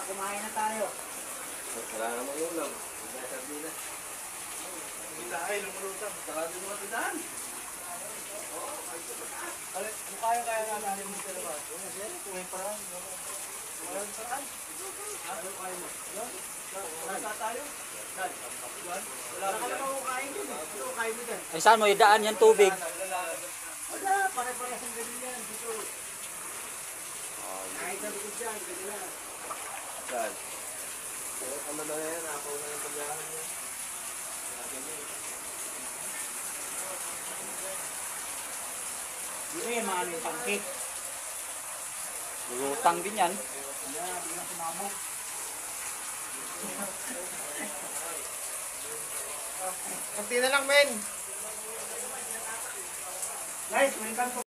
Kumain na tayo. Wala namang ulam. Hindi na sardinas. Kita ay lumulutang. Saka din mga tindaan. Kaya natin dito naman. May parang. Walang parang. Ano kaya mo? Wala tayo? Wala ka naman kukain din eh. Ano kukain mo din? Ay saan mo idaan yan tubig? Wala, pare-parehas ang ganun yan. Dito. Kahit na likod dyan, ganun na. Saan? Ano na yan? Ako na yung pagyahan niya. Yun yung mga ano yung pancake. Lulutang din yan. Wala, di na sumamok. Kunti na lang, men. Guys, welcome to